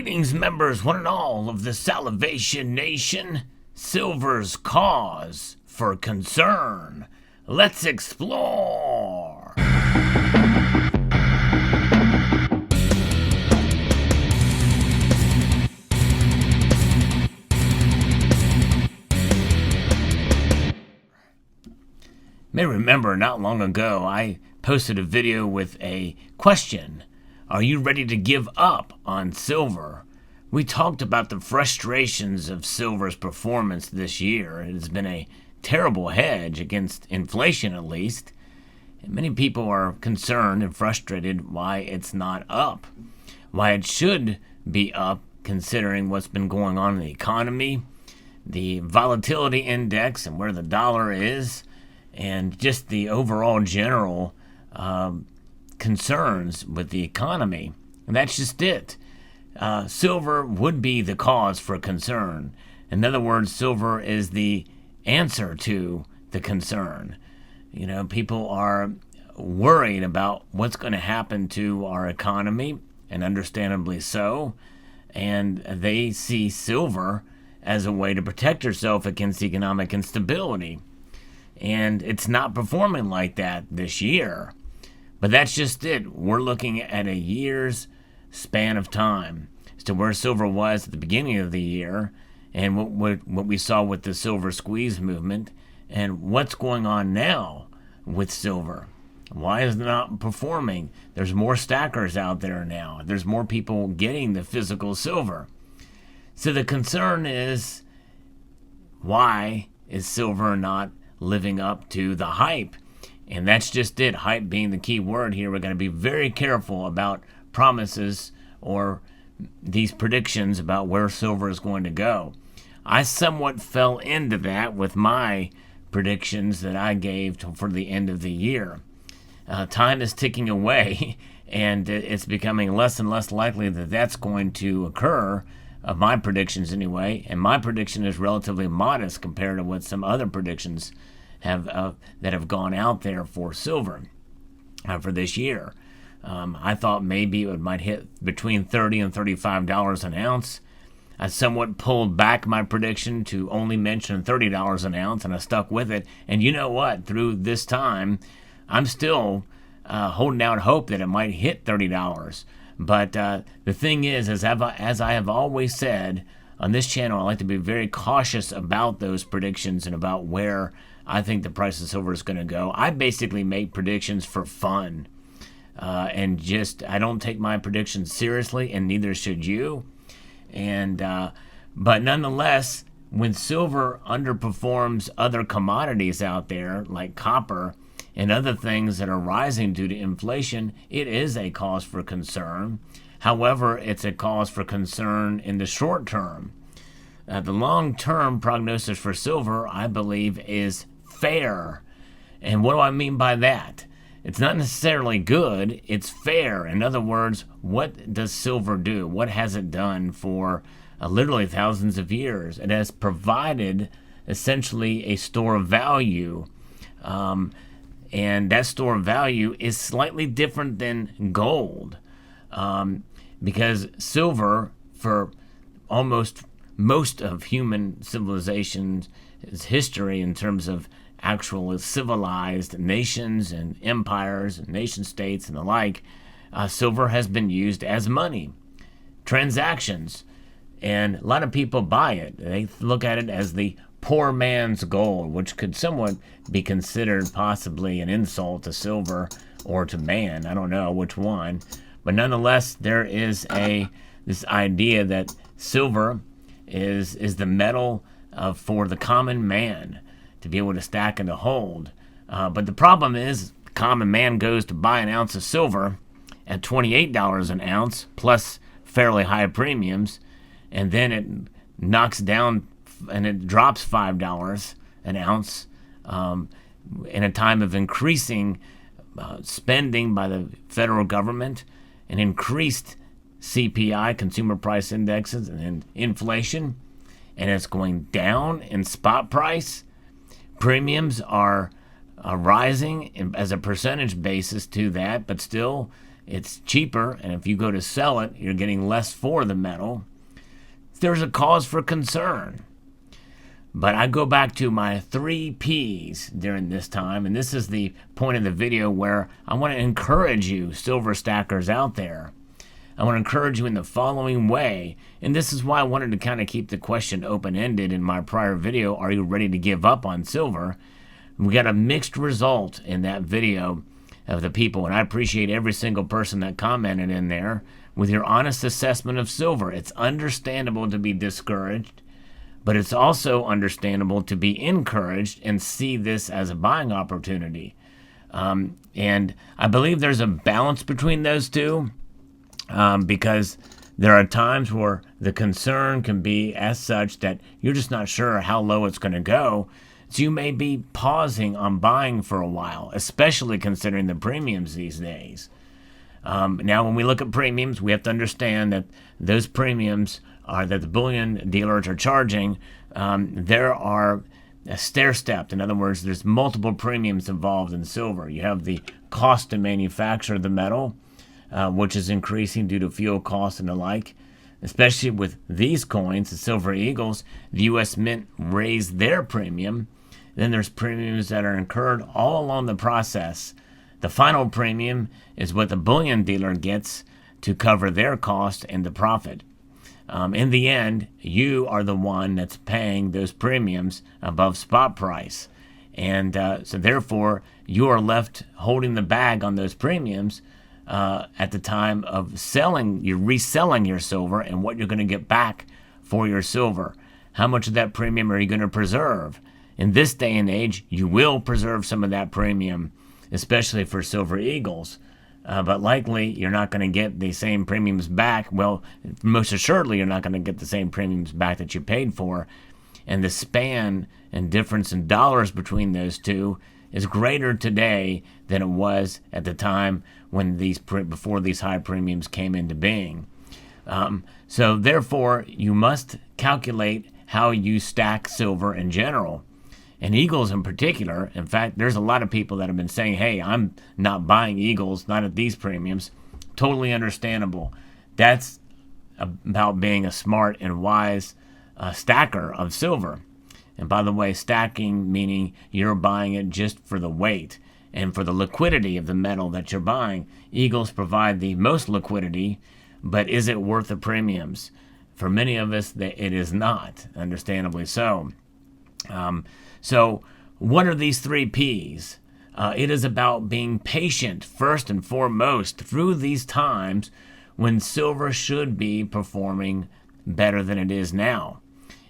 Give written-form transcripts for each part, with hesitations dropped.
Greetings, members, one and all of the Salivation Nation. Silver's cause for concern. Let's explore. May remember not long ago I posted a video with a question. Are you ready to give up on silver? We talked about the frustrations of silver's performance this year. It has been a terrible hedge against inflation, at least. And many people are concerned and frustrated why it's not up, why it should be up considering what's been going on in the economy, the volatility index and where the dollar is, and just the overall general concerns with the economy. And that's just it. Silver would be the cause for concern. In other words, silver is the answer to the concern. You know, people are worried about what's going to happen to our economy, and understandably so. And they see silver as a way to protect yourself against economic instability. And it's not performing like that this year. But that's just it. We're looking at a year's span of time as to where silver was at the beginning of the year and what we saw with the silver squeeze movement and what's going on now with silver. Why is it not performing? There's more stackers out there now. There's more people getting the physical silver. So the concern is, why is silver not living up to the hype? And that's just it, hype being the key word here. We're going to be very careful about promises or these predictions about where silver is going to go. I somewhat fell into that with my predictions that I gave for the end of the year. Time is ticking away, and it's becoming less and less likely that that's going to occur, of my predictions anyway. And my prediction is relatively modest compared to what some other predictions that have gone out there for silver for this year. I thought maybe it might hit between $30 and $35 an ounce. I somewhat pulled back my prediction to only mention $30 an ounce, and I stuck with it. And you know what? Through this time, I'm still holding out hope that it might hit $30. But the thing is, as I have always said on this channel, I like to be very cautious about those predictions and about where I think the price of silver is going to go. I basically make predictions for fun. And just, I don't take my predictions seriously, and neither should you. And but nonetheless, when silver underperforms other commodities out there, like copper and other things that are rising due to inflation, it is a cause for concern. However, it's a cause for concern in the short term. The long-term prognosis for silver, I believe, is fair. And what do I mean by that? It's not necessarily good, it's fair. In other words, what does silver do? What has it done for literally thousands of years? It has provided essentially a store of value. And that store of value is slightly different than gold. Because silver, for almost most of human civilization's history in terms of actual civilized nations and empires and nation states and the like, silver has been used as money, transactions, and a lot of people buy it. They look at it as the poor man's gold, which could somewhat be considered possibly an insult to silver or to man. I don't know which one, but nonetheless, there is this idea that silver is the metal for the common man to be able to stack and to hold. But the problem is, the common man goes to buy an ounce of silver at $28 an ounce, plus fairly high premiums, and then it knocks down and it drops $5 an ounce in a time of increasing spending by the federal government and increased CPI, consumer price indexes, and inflation, and it's going down in spot price. Premiums are rising as a percentage basis to that, but still it's cheaper, and if you go to sell it, you're getting less for the metal, there's a cause for concern. But I go back to my 3 Ps during this time, and this is the point of the video where I want to encourage you, silver stackers out there. I want to encourage you in the following way, and this is why I wanted to kind of keep the question open-ended in my prior video, are you ready to give up on silver? We got a mixed result in that video of the people, and I appreciate every single person that commented in there with your honest assessment of silver. It's understandable to be discouraged, but it's also understandable to be encouraged and see this as a buying opportunity. And I believe there's a balance between those two, because there are times where the concern can be as such that you're just not sure how low it's going to go. So you may be pausing on buying for a while, especially considering the premiums these days. Now, when we look at premiums, we have to understand that those premiums that the bullion dealers are charging, there are stair-stepped. In other words, there's multiple premiums involved in silver. You have the cost to manufacture the metal, which is increasing due to fuel costs and the like. Especially with these coins, the Silver Eagles, the U.S. Mint raised their premium. Then there's premiums that are incurred all along the process. The final premium is what the bullion dealer gets to cover their cost and the profit. In the end, you are the one that's paying those premiums above spot price. And so therefore, you are left holding the bag on those premiums at the time of selling, you're reselling your silver and what you're going to get back for your silver. How much of that premium are you going to preserve? In this day and age, you will preserve some of that premium, especially for Silver Eagles. But likely, you're not going to get the same premiums back. Well, most assuredly, you're not going to get the same premiums back that you paid for. And the span and difference in dollars between those two is greater today than it was at the time when before these high premiums came into being. So therefore, you must calculate how you stack silver in general. And Eagles in particular, in fact, there's a lot of people that have been saying, hey, I'm not buying Eagles, not at these premiums. Totally understandable. That's about being a smart and wise stacker of silver. And by the way, stacking meaning you're buying it just for the weight and for the liquidity of the metal that you're buying. Eagles provide the most liquidity, but is it worth the premiums? For many of us, it is not, understandably so. So what are these 3 Ps? It is about being patient first and foremost through these times when silver should be performing better than it is now.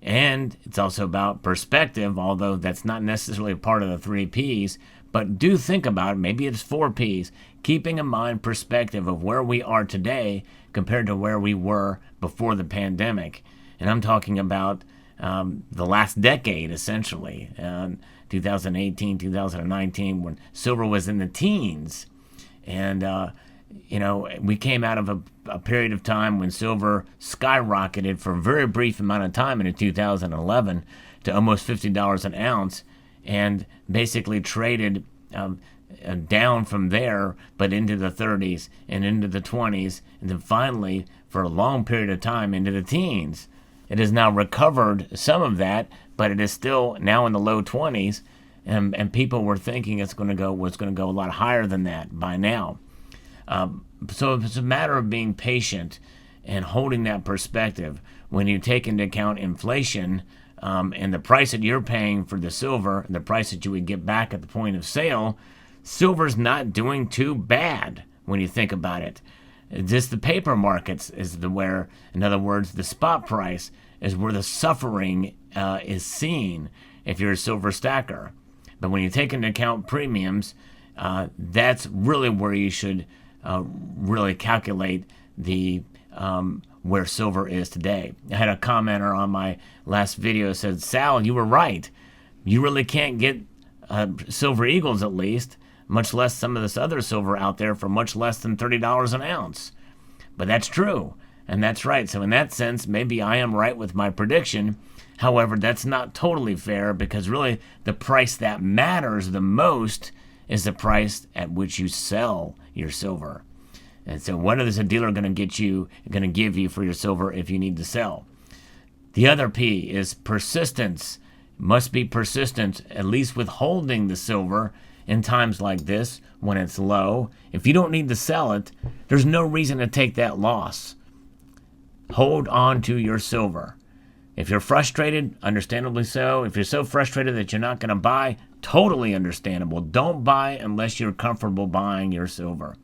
And it's also about perspective, although that's not necessarily part of the 3 Ps, but do think about it. Maybe it's 4 Ps, keeping in mind perspective of where we are today compared to where we were before the pandemic. And I'm talking about the last decade, essentially, 2018, 2019, when silver was in the teens. And, we came out of a period of time when silver skyrocketed for a very brief amount of time in 2011 to almost $50 an ounce and basically traded down from there, but into the 30s and into the 20s, and then finally, for a long period of time, into the teens. It has now recovered some of that, but it is still now in the low 20s, and people were thinking was going to go a lot higher than that by now. So it's a matter of being patient and holding that perspective. When you take into account inflation and the price that you're paying for the silver and the price that you would get back at the point of sale, silver's not doing too bad when you think about it. Just the paper markets is where, in other words, the spot price is where the suffering is seen if you're a silver stacker. But when you take into account premiums, that's really where you should really calculate the where silver is today. I had a commenter on my last video that said, Sal, you were right. You really can't get Silver Eagles, at least, much less some of this other silver out there, for much less than $30 an ounce. But that's true, and that's right. So in that sense, maybe I am right with my prediction. However, that's not totally fair, because really the price that matters the most is the price at which you sell your silver. And so what is a dealer going to give you for your silver if you need to sell? The other P is persistence. Must be persistent, at least with holding the silver in times like this when it's low. If you don't need to sell it, there's no reason to take that loss. Hold on to your silver. If you're frustrated, understandably so. If you're so frustrated that you're not going to buy, totally understandable. Don't buy unless you're comfortable buying your silver.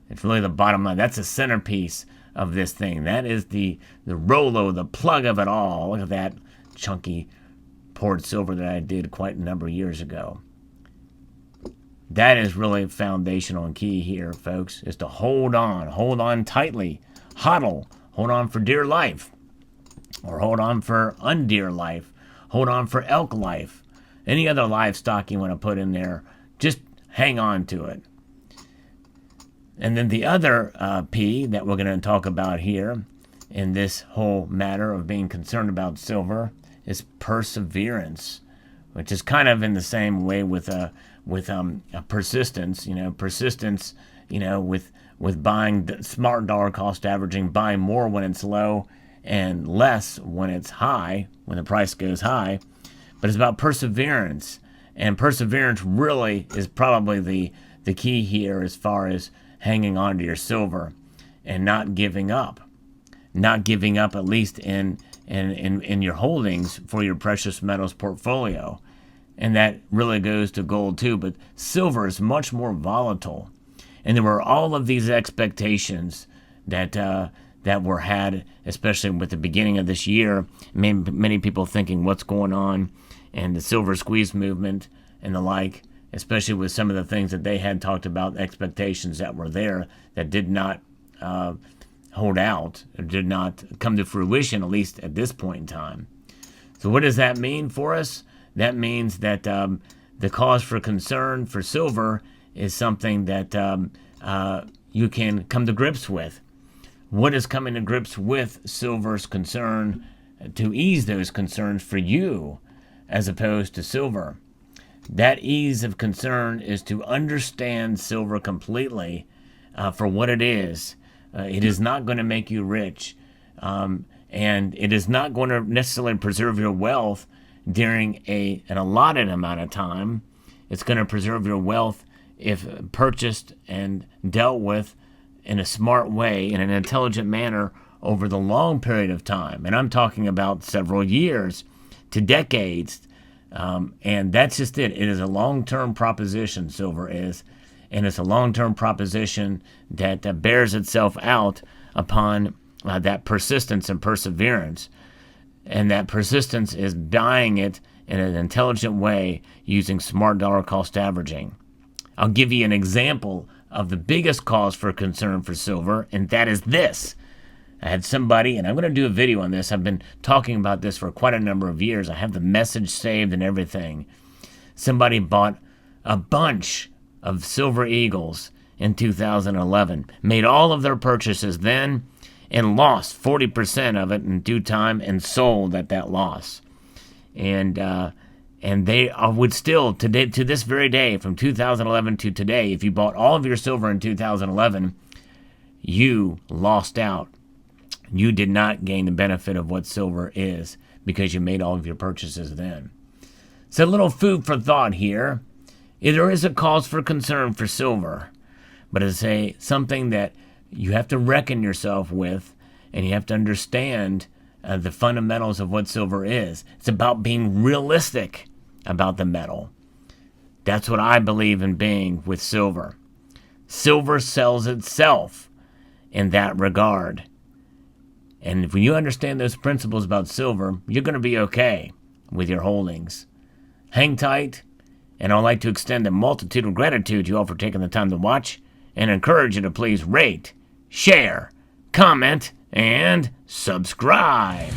It's really the bottom line. That's the centerpiece of this thing. That is the Rolo, the plug of it all. Look at that chunky poured silver that I did quite a number of years ago. That is really foundational and key here, folks, is to hold on tightly, hodl, hold on for dear life, or hold on for undear life, hold on for elk life, any other livestock you want to put in there, just hang on to it. And then the other P that we're going to talk about here in this whole matter of being concerned about silver is perseverance, which is kind of in the same way with persistence. Persistence. With buying smart dollar cost averaging, buying more when it's low and less when it's high, when the price goes high. But it's about perseverance, and perseverance really is probably the key here as far as hanging on to your silver and not giving up at least in your holdings for your precious metals portfolio. And that really goes to gold too, but silver is much more volatile. And there were all of these expectations that were had, especially with the beginning of this year. Many people thinking what's going on and the silver squeeze movement and the like, especially with some of the things that they had talked about, expectations that were there that did not hold out, or did not come to fruition, at least at this point in time. So what does that mean for us? That means that the cause for concern for silver is something that you can come to grips with. What is coming to grips with silver's concern to ease those concerns for you as opposed to silver? That ease of concern is to understand silver completely for what it is. It is not going to make you rich, and it is not going to necessarily preserve your wealth during an allotted amount of time. It's going to preserve your wealth if purchased and dealt with in a smart way, in an intelligent manner over the long period of time. And I'm talking about several years to decades. And that's just it. It is a long-term proposition, silver is. And it's a long-term proposition that bears itself out upon that persistence and perseverance. And that persistence is buying it in an intelligent way using smart dollar cost averaging. I'll give you an example of the biggest cause for concern for silver, and that is this. I had somebody, and I'm going to do a video on this. I've been talking about this for quite a number of years. I have the message saved and everything. Somebody bought a bunch of Silver Eagles in 2011, made all of their purchases then, and lost 40% of it in due time and sold at that loss. And they would still, to this very day, from 2011 to today, if you bought all of your silver in 2011, you lost out. You did not gain the benefit of what silver is because you made all of your purchases then. So a little food for thought here. There is a cause for concern for silver, but it's something that you have to reckon yourself with, and you have to understand the fundamentals of what silver is. It's about being realistic about the metal. That's what I believe in being with silver. Silver sells itself in that regard. And when you understand those principles about silver, you're going to be okay with your holdings. Hang tight, and I'd like to extend a multitude of gratitude to you all for taking the time to watch, and encourage you to please rate, share, comment, and subscribe.